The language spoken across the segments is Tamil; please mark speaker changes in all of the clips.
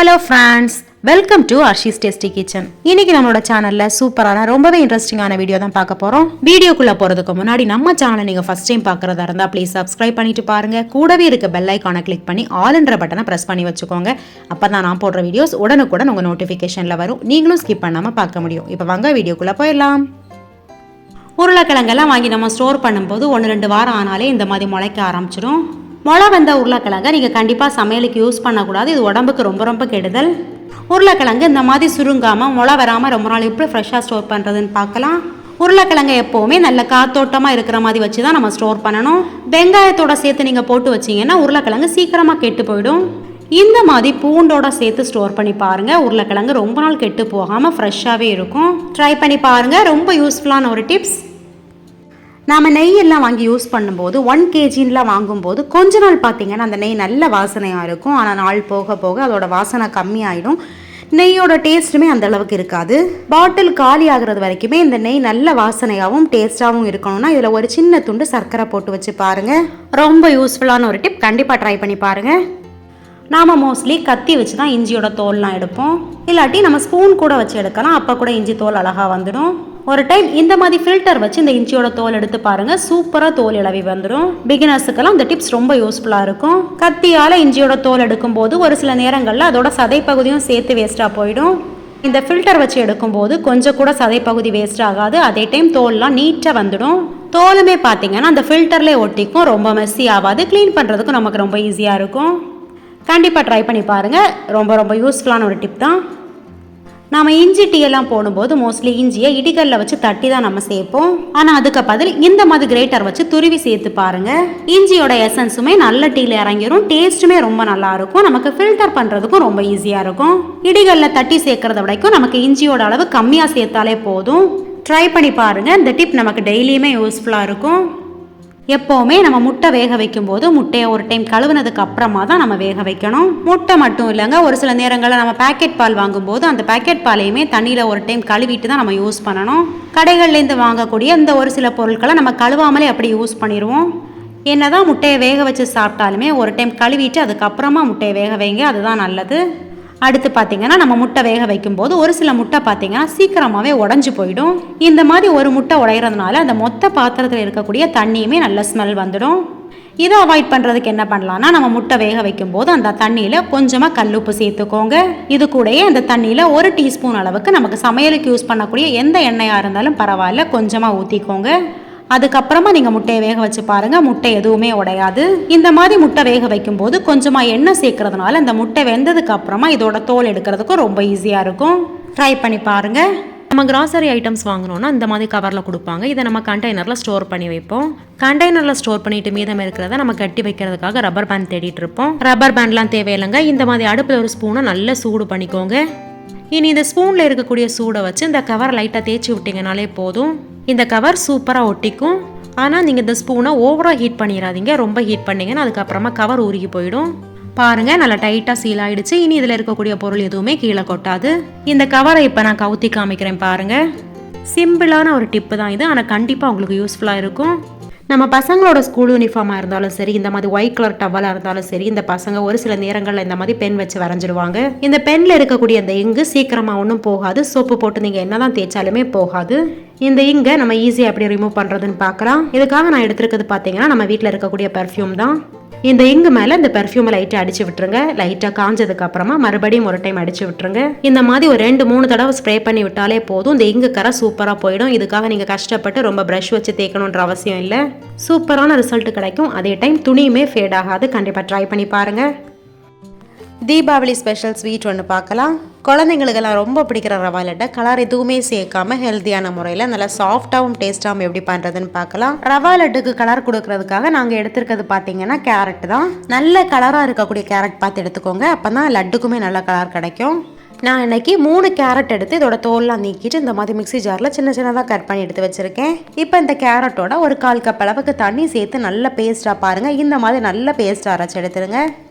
Speaker 1: Hello friends, welcome to Arshi's tasty kitchen. இன்னைக்கு நம்மளோட சேனல்ல சூப்பரான ரொம்பவே இன்ட்ரெஸ்டிங்கான வீடியோ தான் பார்க்க போறோம். வீடியோக்குள்ள போறதுக்கு முன்னாடி நம்ம சேனலை நீங்க ஃபர்ஸ்ட் டைம் பார்க்கறதா இருந்தா ப்ளீஸ் சப்ஸ்கிரைப் பண்ணிட்டு பாருங்க. கூடவே இருக்க பெல் ஐகானை கிளிக் பண்ணி ஆல் என்ற பட்டனை பிரஸ் பண்ணி வச்சுக்கோங்க. அப்பதான் நான் போடுற வீடியோஸ் உடனுக்குடன் உங்க நோட்டிபிகேஷன்ல வரும். நீங்களும் ஸ்கிப் பண்ணாம பார்க்க முடியும். இப்போ வாங்க வீடியோக்குள்ள போயிடலாம். உருளைக்கிழங்கெல்லாம் வாங்கி நம்ம ஸ்டோர் பண்ணும்போது 1-2 வாரம் ஆனாலே இந்த மாதிரி முளைக்க ஆரம்பிச்சிடும். முளை வந்த உருளைக்கிழங்கை நீங்கள் கண்டிப்பாக சமையலுக்கு யூஸ் பண்ணக்கூடாது. இது உடம்புக்கு ரொம்ப ரொம்ப கெடுதல். உருளைக்கிழங்கு இந்த மாதிரி சுருங்காமல் முளை வராமல் ரொம்ப நாள் எப்படி ஃப்ரெஷ்ஷாக ஸ்டோர் பண்ணுறதுன்னு பார்க்கலாம். உருளைக்கிழங்கை எப்போவுமே நல்ல காத்தோட்டமாக இருக்கிற மாதிரி வச்சு தான் நம்ம ஸ்டோர் பண்ணணும். வெங்காயத்தோட சேர்த்து நீங்கள் போட்டு வச்சிங்கன்னா உருளைக்கிழங்கு சீக்கிரமாக கெட்டு போயிடும். இந்த மாதிரி பூண்டோட சேர்த்து ஸ்டோர் பண்ணி பாருங்கள். உருளைக்கிழங்கு ரொம்ப நாள் கெட்டு போகாமல் ஃப்ரெஷ்ஷாகவே இருக்கும். ட்ரை பண்ணி பாருங்கள். ரொம்ப யூஸ்ஃபுல்லான ஒரு டிப்ஸ். நாம் நெய்யெல்லாம் வாங்கி யூஸ் பண்ணும்போது 1 kgலாம் வாங்கும்போது கொஞ்ச நாள் பார்த்தீங்கன்னா அந்த நெய் நல்ல வாசனையாக இருக்கும். ஆனால் நாள் போக போக அதோட வாசனை கம்மியாயிடும். நெய்யோட டேஸ்ட்டுமே அந்த அளவுக்கு இருக்காது. பாட்டில் காலி ஆகிறது வரைக்குமே இந்த நெய் நல்ல வாசனையாகவும் டேஸ்ட்டாகவும் இருக்கணும்னா இதில் ஒரு சின்ன துண்டு சர்க்கரை போட்டு வச்சு பாருங்கள். ரொம்ப யூஸ்ஃபுல்லான ஒரு டிப். கண்டிப்பாக ட்ரை பண்ணி பாருங்கள். நாம் மோஸ்ட்லி கத்தி வச்சு தான் இஞ்சியோட தோல்லாம் எடுப்போம். இல்லாட்டி நம்ம ஸ்பூன் கூட வச்சு எடுக்கலாம். அப்போ கூட இஞ்சி தோல் அழகாக வந்துடும். ஒரு டைம் இந்த மாதிரி ஃபில்டர் வச்சு இந்த இஞ்சியோட தோல் எடுத்து பாருங்கள். சூப்பராக தோல் இளவி வந்துடும். பிகினர்ஸுக்கெல்லாம் இந்த டிப்ஸ் ரொம்ப யூஸ்ஃபுல்லாக இருக்கும். கத்தியால் இஞ்சியோட தோல் எடுக்கும்போது ஒரு சில நேரங்களில் அதோட சதைப்பகுதியும் சேர்த்து வேஸ்ட்டாக போயிடும். இந்த ஃபில்டர் வச்சு எடுக்கும்போது கொஞ்சம் கூட சதைப்பகுதி வேஸ்ட் ஆகாது. அதே டைம் தோல்லாம் நீட்டாக வந்துடும். தோலுமே பார்த்தீங்கன்னா அந்த ஃபில்டர்லேயே ஒட்டிக்கும். ரொம்ப மெஸ்ஸி ஆகாது. க்ளீன் பண்ணுறதுக்கும் நமக்கு ரொம்ப ஈஸியாக இருக்கும். கண்டிப்பாக ட்ரை பண்ணி பாருங்கள். ரொம்ப ரொம்ப யூஸ்ஃபுல்லான ஒரு டிப் தான். நாம் இஞ்சி டீயெல்லாம் போடும்போது மோஸ்ட்லி இஞ்சியை இடிகல்ல வச்சு தட்டி தான் நம்ம சேர்ப்போம். ஆனால் அதுக்கு பதில் இந்த மாதிரி கிரேட்டர் வச்சு துருவி சேர்த்து பாருங்கள். இஞ்சியோட எசன்ஸுமே நல்ல டீயில் இறங்கிடும். டேஸ்ட்டுமே ரொம்ப நல்லா இருக்கும். நமக்கு ஃபில்டர் பண்ணுறதுக்கும் ரொம்ப ஈஸியாக இருக்கும். இடிகல்ல தட்டி சேர்க்கறத விடைக்கும் நமக்கு இஞ்சியோட அளவு கம்மியாக சேர்த்தாலே போதும். ட்ரை பண்ணி பாருங்கள். இந்த டிப் நமக்கு டெய்லியுமே யூஸ்ஃபுல்லாக இருக்கும். எப்போவுமே நம்ம முட்டை வேக வைக்கும் போது முட்டையை ஒரு டைம் கழுவுனதுக்கு அப்புறமா தான் நம்ம வேக வைக்கணும். முட்டை மட்டும் இல்லைங்க, ஒரு சில நேரங்களில் நம்ம பேக்கெட் பால் வாங்கும்போது அந்த பேக்கெட் பாலையுமே தண்ணியில் ஒரு டைம் கழுவிட்டு தான் நம்ம யூஸ் பண்ணணும். கடைகள்லேருந்து வாங்கக்கூடிய இந்த ஒரு சில பொருட்களை நம்ம கழுவாமலே அப்படி யூஸ் பண்ணிடுவோம். என்னதான் முட்டையை வேக வச்சு சாப்பிட்டாலுமே ஒரு டைம் கழுவிட்டு அதுக்கப்புறமா முட்டையை வேக வைங்க. அதுதான் நல்லது. அடுத்து பார்த்தீங்கன்னா நம்ம முட்டை வேக வைக்கும்போது ஒரு சில முட்டை பார்த்தீங்கன்னா சீக்கிரமாகவே உடஞ்சி போயிடும். இந்த மாதிரி ஒரு முட்டை உடையிறதுனால அந்த மொத்த பாத்திரத்தில் இருக்கக்கூடிய தண்ணியுமே நல்ல ஸ்மெல் வந்துடும். இதை அவாய்ட் பண்ணுறதுக்கு என்ன பண்ணலாம்னா நம்ம முட்டை வேக வைக்கும்போது அந்த தண்ணியில் கொஞ்சமாக கல்லுப்பு சேர்த்துக்கோங்க. இது கூடயே அந்த தண்ணியில் 1 டீஸ்பூன் அளவுக்கு நமக்கு சமையலுக்கு யூஸ் பண்ணக்கூடிய எந்த எண்ணெயாக இருந்தாலும் பரவாயில்ல, கொஞ்சமாக ஊற்றிக்கோங்க. அதுக்கப்புறமா நீங்கள் முட்டையை வேக வச்சு பாருங்கள். முட்டை எதுவுமே உடையாது. இந்த மாதிரி முட்டை வேக வைக்கும்போது கொஞ்சமாக எண்ணெய் சேர்க்கறதுனால அந்த முட்டை வெந்ததுக்கு அப்புறமா இதோட தோல் எடுக்கிறதுக்கும் ரொம்ப ஈஸியாக இருக்கும். ட்ரை பண்ணி பாருங்கள். நம்ம கிராசரி ஐட்டம்ஸ் வாங்கினோன்னா இந்த மாதிரி கவரில் கொடுப்பாங்க. இதை நம்ம கண்டெய்னரில் ஸ்டோர் பண்ணி வைப்போம். கண்டெய்னரில் ஸ்டோர் பண்ணிட்டு மீதம் இருக்கிறத நம்ம கட்டி வைக்கிறதுக்காக ரப்பர் பேண்ட் தேடிட்டு இருப்போம். ரப்பர் பேண்ட்லாம் தேவையில்லைங்க. இந்த மாதிரி அடுப்பில் ஒரு ஸ்பூனை நல்லா சூடு பண்ணிக்கோங்க. இனி இந்த ஸ்பூனில் இருக்கக்கூடிய சூடை வச்சு இந்த கவர் லைட்டாக தேய்ச்சி விட்டிங்கனாலே போதும். இந்த கவர் சூப்பராக ஒட்டிக்கும். ஆனால் நீங்கள் இந்த ஸ்பூனை ஓவராக ஹீட் பண்ணிடாதீங்க. ரொம்ப ஹீட் பண்ணிங்கன்னா அதுக்கப்புறமா கவர் உருகி போயிடும். பாருங்கள், நல்லா டைட்டாக சீல் ஆகிடுச்சு. இனி இதில் இருக்கக்கூடிய பொருள் எதுவுமே கீழே கொட்டாது. இந்த கவரை இப்போ நான் கவுத்தி காமிக்கிறேன் பாருங்கள். சிம்பிளான ஒரு டிப்பு தான் இது. ஆனால் கண்டிப்பாக உங்களுக்கு யூஸ்ஃபுல்லாக இருக்கும். நம்ம பசங்களோட ஸ்கூல் யூனிஃபார்மாக இருந்தாலும் சரி, இந்த மாதிரி ஒயிட் கலர் டவலாக இருந்தாலும் சரி, இந்த பசங்க ஒரு சில நேரங்களில் இந்த மாதிரி பென் வச்சு வரைஞ்சிடுவாங்க. இந்த பெனில் இருக்கக்கூடிய இந்த இங்கு சீக்கிரமாக ஒன்றும் போகாது. சோப்பு போட்டு நீங்கள் என்ன தான் தேய்ச்சாலுமே போகாது. இந்த இங்கை நம்ம ஈஸியாக எப்படி ரிமூவ் பண்ணுறதுன்னு பார்க்கலாம். இதுக்காக நான் எடுத்துருக்கிறது பார்த்தீங்கன்னா நம்ம வீட்டில் இருக்கக்கூடிய பெர்ஃப்யூம் தான். இந்த இங்கு மேலே இந்த பெர்ஃப்யூமை லைட்டாக அடிச்சு விட்டுருங்க. லைட்டாக காஞ்சதுக்கு அப்புறமா மறுபடியும் ஒரு டைம் அடிச்சு விட்டுருங்க. இந்த மாதிரி ஒரு 2-3 தடவை ஸ்ப்ரே பண்ணி விட்டாலே போதும். இந்த இங்கு கரை சூப்பராக போயிடும். இதுக்காக நீங்கள் கஷ்டப்பட்டு ரொம்ப ப்ரஷ் வச்சு தேய்க்கணுன்ற அவசியம் இல்லை. சூப்பரான ரிசல்ட் கிடைக்கும். அதே டைம் துணியுமே ஃபேட் ஆகாது. கண்டிப்பாக ட்ரை பண்ணி பாருங்கள். தீபாவளி ஸ்பெஷல் ஸ்வீட் ஒன்று பார்க்கலாம். குழந்தைங்களுக்கெல்லாம் ரொம்ப பிடிக்கிற ரவா லட்டை கலர் எதுவுமே சேர்க்காம ஹெல்த்தியான முறையில் நல்லா சாஃப்டாகவும் டேஸ்ட்டாகவும் எப்படி பண்ணுறதுன்னு பார்க்கலாம். ரவா லட்டுக்கு கலர் கொடுக்கறதுக்காக நாங்கள் எடுத்துருக்கிறது பார்த்தீங்கன்னா கேரட் தான். நல்ல கலராக இருக்கக்கூடிய கேரட் பார்த்து எடுத்துக்கோங்க. அப்போ தான் லட்டுக்குமே நல்ல கலர் கிடைக்கும். நான் இன்னைக்கு 3 கேரட் எடுத்து இதோட தோல்லாம் நீக்கிட்டு இந்த மாதிரி மிக்ஸி ஜாரில் சின்ன சின்னதாக கட் பண்ணி எடுத்து வச்சுருக்கேன். இப்போ இந்த கேரட்டோட ஒரு 1/4 கப் அளவுக்கு தண்ணி சேர்த்து நல்ல பேஸ்ட்டாக பாருங்கள். இந்த மாதிரி நல்ல பேஸ்ட்டாக அரைச்சி எடுத்துருங்க.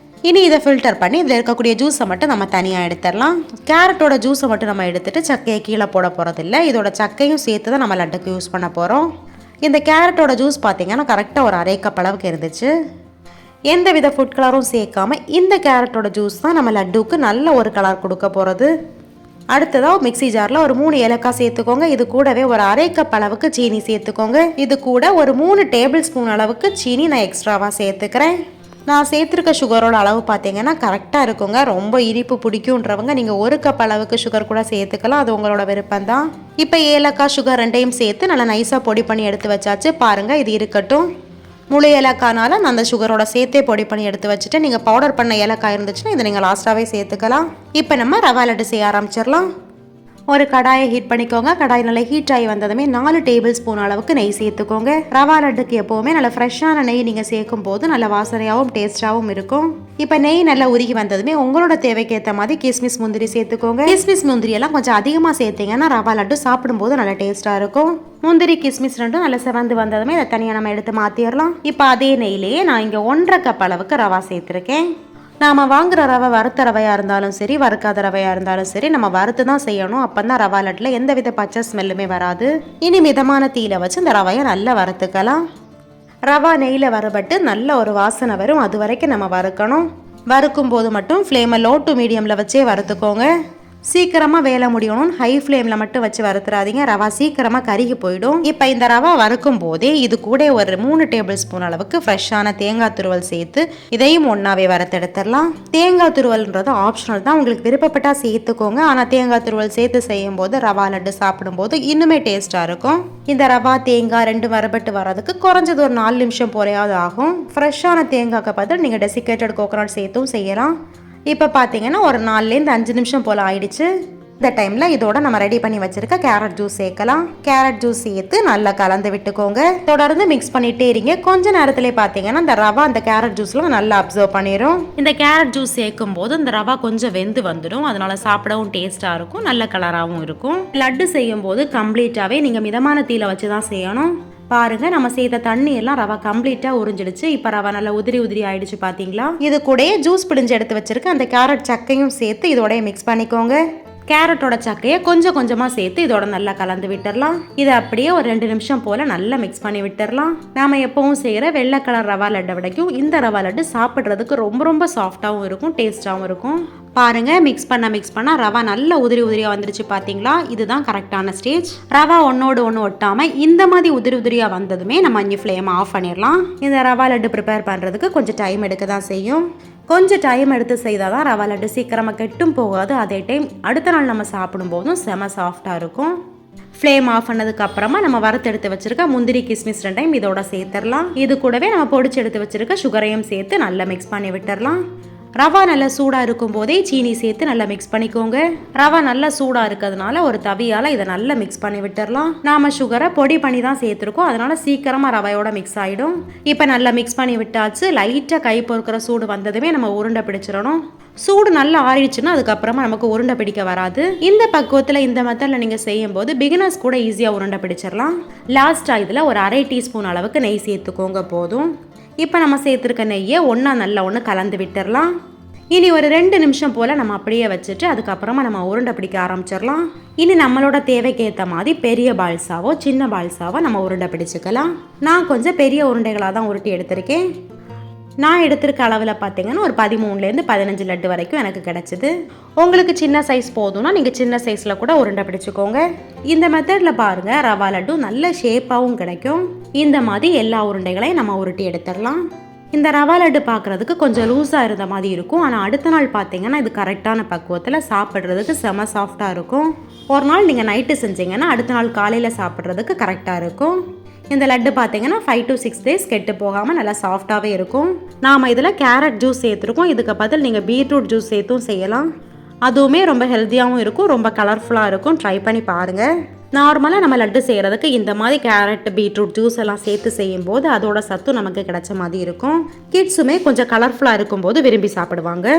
Speaker 1: இனி இதை ஃபில்டர் பண்ணி இதில் இருக்கக்கூடிய ஜூஸை மட்டும் நம்ம தனியாக எடுத்துடலாம். கேரட்டோட ஜூஸை மட்டும் நம்ம எடுத்துகிட்டு சக்கையை கீழே போட போகிறதில்ல. இதோட சக்கையும் சேர்த்து தான் நம்ம லட்டுக்கு யூஸ் பண்ண போகிறோம். இந்த கேரட்டோட ஜூஸ் பார்த்திங்கன்னா கரெக்டாக ஒரு 1/2 கப் அளவுக்கு இருந்துச்சு. எந்த வித ஃபுட் கலரும் சேர்க்காம இந்த கேரட்டோட ஜூஸ் தான் நம்ம லட்டுவுக்கு நல்ல ஒரு கலர் கொடுக்க போகிறது. அடுத்ததாக மிக்ஸி ஜாரில் ஒரு 3 ஏலக்காய் சேர்த்துக்கோங்க. இது கூடவே ஒரு அரை கப் அளவுக்கு சீனி சேர்த்துக்கோங்க. இது கூட ஒரு 3 டேபிள் ஸ்பூன் அளவுக்கு சீனி நான் எக்ஸ்ட்ராவாக சேர்த்துக்கிறேன். நான் சேர்த்துருக்க சுகரோட அளவு பார்த்தீங்கன்னா கரெக்டாக இருக்குங்க. ரொம்ப இனிப்பு பிடிக்குன்றவங்க நீங்கள் 1 கப் அளவுக்கு சுகர் கூட சேர்த்துக்கலாம், அது உங்களோட விருப்பம் தான். இப்போ ஏலக்காய் சுகர் ரெண்டையும் சேர்த்து நல்லா நைஸாக பொடி பண்ணி எடுத்து வச்சாச்சு. பாருங்கள், இது இருக்கட்டும். முழு ஏலக்காய்னால நான் அந்த சுகரோட சேர்த்தே பொடி பண்ணி எடுத்து வச்சுட்டு, நீங்கள் பவுடர் பண்ண ஏலக்காய் இருந்துச்சுன்னா இதை நீங்கள் லாஸ்ட்டாகவே சேர்த்துக்கலாம். இப்போ நம்ம ரவா லட்டு செய்ய ஆரம்பிச்சிடலாம். ஒரு கடாயை ஹீட் பண்ணிக்கோங்க. கடாய் நல்லா ஹீட் ஆகி வந்ததுமே 4 டேபிள் ஸ்பூன் அளவுக்கு நெய் சேர்த்துக்கோங்க. ரவா லட்டுக்கு எப்போவுமே நல்ல ஃப்ரெஷ்ஷான நெய் நீங்கள் சேர்க்கும் போது நல்ல வாசனையாகவும் டேஸ்ட்டாகவும் இருக்கும். இப்போ நெய் நல்லா உருகி வந்ததுமே உங்களோட தேவைக்கு ஏற்ற மாதிரி கிஸ்மிஸ் முந்திரி சேர்த்துக்கோங்க. கிஸ்மிஸ் முந்திரி எல்லாம் கொஞ்சம் அதிகமாக சேர்த்தீங்கன்னா ரவா லட்டு சாப்பிடும்போது நல்ல டேஸ்ட்டாக இருக்கும். முந்திரி கிஸ்மிஸ் ரெண்டும் நல்லா செவந்து வந்ததுமே இதை தனியாக நம்ம எடுத்து மாற்றிடலாம். இப்போ அதே நெய்லேயே நான் இங்கே 1.5 கப் அளவுக்கு ரவா சேர்த்துருக்கேன். நாம் வாங்குகிற ரவை வறுத்த ரவையாக இருந்தாலும் சரி, வறுக்காத ரவையாக இருந்தாலும் சரி, நம்ம வறுத்து தான் செய்யணும். அப்போ தான் ரவா லட்டில் எந்த வித பச்சை ஸ்மெல்லுமே வராது. இனி மிதமான தீயில வச்சு இந்த ரவையை நல்லா வறுத்துக்கலாம். ரவா நெய்யில் வறுபட்டு நல்ல ஒரு வாசனை வரும், அது வரைக்கும் நம்ம வறுக்கணும். வறுக்கும் போது மட்டும் ஃப்ளேமை லோ டு மீடியமில் வச்சே வறுத்துக்கோங்க. சீக்கிரமாக வேலை முடியணும், ஹை ஃப்ளேமில் மட்டும் வச்சு வறுத்துறாதீங்க, ரவா சீக்கிரமாக கருகி போயிடும். இப்போ இந்த ரவா வறுக்கும் போதே இது கூட ஒரு 3 டேபிள் ஸ்பூன் அளவுக்கு ஃப்ரெஷ்ஷான தேங்காய் துருவல் சேர்த்து இதையும் ஒன்றாவே வறுத்தெடுத்துடலாம். தேங்காய் துருவல்ன்றது ஆப்ஷனல் தான், உங்களுக்கு விருப்பப்பட்டால் சேர்த்துக்கோங்க. ஆனால் தேங்காய் துருவல் சேர்த்து செய்யும் போது ரவா லட்டு சாப்பிடும்போது இன்னுமே டேஸ்ட்டாக இருக்கும். இந்த ரவா தேங்காய் 2 வறுபட்டு வரதுக்கு குறைஞ்சது ஒரு 4 நிமிஷம் போலையாவது ஆகும். ஃப்ரெஷ்ஷான தேங்காய்க்கு பதில் நீங்கள் டெசிகேட்டட் கோகோனட் சேர்த்தும் செய்யலாம். இப்போ பார்த்தீங்கன்னா ஒரு 4லேருந்து 5 நிமிஷம் போல் ஆயிடுச்சு. இந்த டைமில் இதோட நம்ம ரெடி பண்ணி வச்சிருக்க கேரட் ஜூஸ் சேர்க்கலாம். கேரட் ஜூஸ் சேர்த்து நல்லா கலந்து விட்டுக்கோங்க. தொடர்ந்து மிக்ஸ் பண்ணிட்டே இருங்க. கொஞ்ச நேரத்திலே பார்த்தீங்கன்னா இந்த ரவா அந்த கேரட் ஜூஸ்லாம் நல்லா அப்சர்வ் பண்ணிடும். இந்த கேரட் ஜூஸ் சேர்க்கும் போது இந்த ரவா கொஞ்சம் வெந்து வந்துடும், அதனால சாப்பிடவும் டேஸ்ட்டாக இருக்கும், நல்ல கலராகவும் இருக்கும். லட்டு செய்யும் போது கம்ப்ளீட்டாகவே நீங்கள் மிதமான தீயில வச்சு தான் செய்யணும். பாருங்க, நம்ம செய்த தண்ணி எல்லாம் ரவா கம்ப்ளீட்டா உறிஞ்சிடுச்சு. இப்போ ரவா நல்லா உதிரி உதிரி ஆயிடுச்சு பார்த்தீங்களா. இது கூட ஜூஸ் பிழிஞ்சு எடுத்து வச்சிருக்க அந்த கேரட் சக்கையும் சேர்த்து இதோட மிக்ஸ் பண்ணிக்கோங்க. கேரட்டோட சக்கையை கொஞ்சம் கொஞ்சமாக சேர்த்து இதோட நல்லா கலந்து விட்டுடலாம். இதை அப்படியே ஒரு 2 நிமிஷம் போல் நல்லா மிக்ஸ் பண்ணி விட்டுடலாம். நாம் எப்பவும் செய்கிற வெள்ளை கலர் ரவா லட்டை விடைக்கும் இந்த ரவா லட்டு சாப்பிட்றதுக்கு ரொம்ப ரொம்ப சாஃப்டாகவும் இருக்கும், டேஸ்ட்டாகவும் இருக்கும். பாருங்கள், மிக்ஸ் பண்ண ரவா நல்லா உதிரி உதிரியாக வந்துருச்சு பார்த்தீங்களா. இதுதான் கரெக்டான ஸ்டேஜ். ரவா ஒன்றோடு ஒன்று ஒட்டாமல் இந்த மாதிரி உதிரி உதிரியாக வந்ததுமே நம்ம இங்கே ஃப்ளேமை ஆஃப் பண்ணிடலாம். இந்த ரவா லட்டு ப்ரிப்பேர் பண்ணுறதுக்கு கொஞ்சம் டைம் எடுக்க தான் செய்யும். கொஞ்சம் டைம் எடுத்து செய்தால் தான் ரவா லட்டு சீக்கிரமாக கெட்டும் போகாது. அதே டைம் அடுத்த நாள் நம்ம சாப்பிடும்போதும் செம சாஃப்டாக இருக்கும். ஃப்ளேம் ஆஃப் பண்ணதுக்கு அப்புறமா நம்ம வறுத்து எடுத்து வச்சிருக்க முந்திரி கிஸ்மிஸ் 2 இதோட சேர்த்துடலாம். இது கூடவே நம்ம பொடிச்சு எடுத்து வச்சிருக்க சுகரையும் சேர்த்து நல்லா மிக்ஸ் பண்ணி விட்டுடலாம். ரவா நல்லா சூடாக இருக்கும் போதே சீனி சேர்த்து நல்லா மிக்ஸ் பண்ணிக்கோங்க. ரவா நல்லா சூடாக இருக்கிறதுனால ஒரு தவியால் இதை நல்லா மிக்ஸ் பண்ணி விட்டுடலாம். நாம் சுகரை பொடி பண்ணி தான் சேர்த்துருக்கோம், அதனால சீக்கிரமாக ரவையோட மிக்ஸ் ஆகிடும். இப்போ நல்லா மிக்ஸ் பண்ணி விட்டாச்சு. லைட்டாக கை பொறுக்கிற சூடு வந்ததுமே நம்ம உருண்டை பிடிச்சிடணும். சூடு நல்லா ஆறிடுச்சுன்னா அதுக்கப்புறமா நமக்கு உருண்டை பிடிக்க வராது. இந்த பக்குவத்தில் இந்த மெத்தடில் நீங்கள் செய்யும் போது பிகினர்ஸ் கூட ஈஸியாக உருண்டை பிடிச்சிடலாம். லாஸ்ட்டாக இதில் ஒரு அரை டீஸ்பூன் அளவுக்கு நெய் சேர்த்துக்கோங்க போதும். இப்போ நம்ம சேர்த்துருக்க நெய்யை நல்லா ஒன்று கலந்து விட்டுடலாம். இனி ஒரு 2 நிமிஷம் போல் நம்ம அப்படியே வச்சுட்டு அதுக்கப்புறமா நம்ம உருண்டை பிடிக்க ஆரம்பிச்சிடலாம். இனி நம்மளோட தேவைக்கு ஏற்ற மாதிரி பெரிய பால்ஸாவோ சின்ன பால்ஸாவோ நம்ம உருண்டை பிடிச்சிக்கலாம். நான் கொஞ்சம் பெரிய உருண்டைகளாக தான் உருட்டி எடுத்திருக்கேன். நான் எடுத்திருக்க அளவில் பார்த்தீங்கன்னா ஒரு 13லேருந்து 15 லட்டு வரைக்கும் எனக்கு கிடச்சிது. உங்களுக்கு சின்ன சைஸ் போதும்னா நீங்கள் சின்ன சைஸில் கூட உருண்டை பிடிச்சிக்கோங்க. இந்த மெத்தடில் பாருங்கள், ரவா லட்டு நல்ல ஷேப்பாகவும் கிடைக்கும். இந்த மாதிரி எல்லா உருண்டைகளையும் நம்ம உருட்டி எடுத்துடலாம். இந்த ரவா லட்டு பார்க்குறதுக்கு கொஞ்சம் லூஸாக இருந்த மாதிரி இருக்கும், ஆனால் அடுத்த நாள் பார்த்தீங்கன்னா இது கரெக்டான பக்குவத்தில் சாப்பிட்றதுக்கு செம சாஃப்டாக இருக்கும். ஒரு நாள் நீங்கள் நைட்டு செஞ்சீங்கன்னா அடுத்த நாள் காலையில் சாப்பிட்றதுக்கு கரெக்டாக இருக்கும். இந்த லட்டு பார்த்தீங்கன்னா 5 to 6 days கெட்டு போகாமல் நல்லா சாஃப்டாகவே இருக்கும். நாம் இதில் கேரட் ஜூஸ் சேர்த்துருக்கோம். இதுக்கு பதில் நீங்கள் பீட்ரூட் ஜூஸ் சேர்த்தும் செய்யலாம். அதுவுமே ரொம்ப ஹெல்த்தியாகவும் இருக்கும், ரொம்ப கலர்ஃபுல்லாக இருக்கும். ட்ரை பண்ணி பாருங்கள். நார்மலாக நம்ம லட்டு செய்கிறதுக்கு இந்த மாதிரி கேரட் பீட்ரூட் ஜூஸ் எல்லாம் சேர்த்து செய்யும்போது அதோட சத்து நமக்கு கிடைச்ச மாதிரி இருக்கும். கிட்ஸுமே கொஞ்சம் கலர்ஃபுல்லாக இருக்கும்போது விரும்பி சாப்பிடுவாங்க.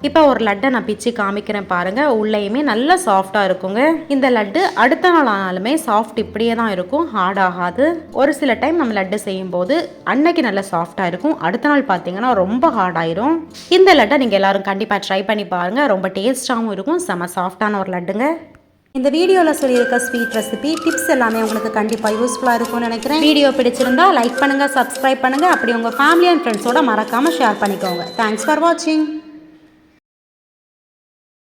Speaker 1: இப்போ ஒரு லட்டை நான் பிச்சு காமிக்கிறேன் பாருங்கள். உள்ளேயுமே நல்லா சாஃப்டாக இருக்குங்க. இந்த லட்டு அடுத்த நாள் ஆனாலுமே சாஃப்ட் இப்படியே தான் இருக்கும், ஹார்ட் ஆகாது. ஒரு சில டைம் நம்ம லட்டு செய்யும்போது அன்னைக்கு நல்லா சாஃப்டாக இருக்கும், அடுத்த நாள் பார்த்தீங்கன்னா ரொம்ப ஹார்ட் ஆயிரும். இந்த லட்டை நீங்கள் எல்லோரும் கண்டிப்பாக ட்ரை பண்ணி பாருங்கள். ரொம்ப டேஸ்ட்டாகவும் இருக்கும், செம சாஃப்டான ஒரு லட்டுங்க. இந்த வீடியோவில் சொல்லியிருக்க ஸ்வீட் ரெசிபி டிப்ஸ் எல்லாமே உங்களுக்கு கண்டிப்பாக யூஸ்ஃபுல்லாக இருக்கும்னு நினைக்கிறேன். வீடியோ பிடிச்சிருந்தா லைக் பண்ணுங்கள், சப்ஸ்கிரைப் பண்ணுங்கள், அப்படி உங்கள் ஃபேமிலி அண்ட் ஃப்ரெண்ட்ஸோட மறக்காமல் ஷேர் பண்ணிக்கோங்க. தேங்க்ஸ் ஃபார் வாட்சிங்.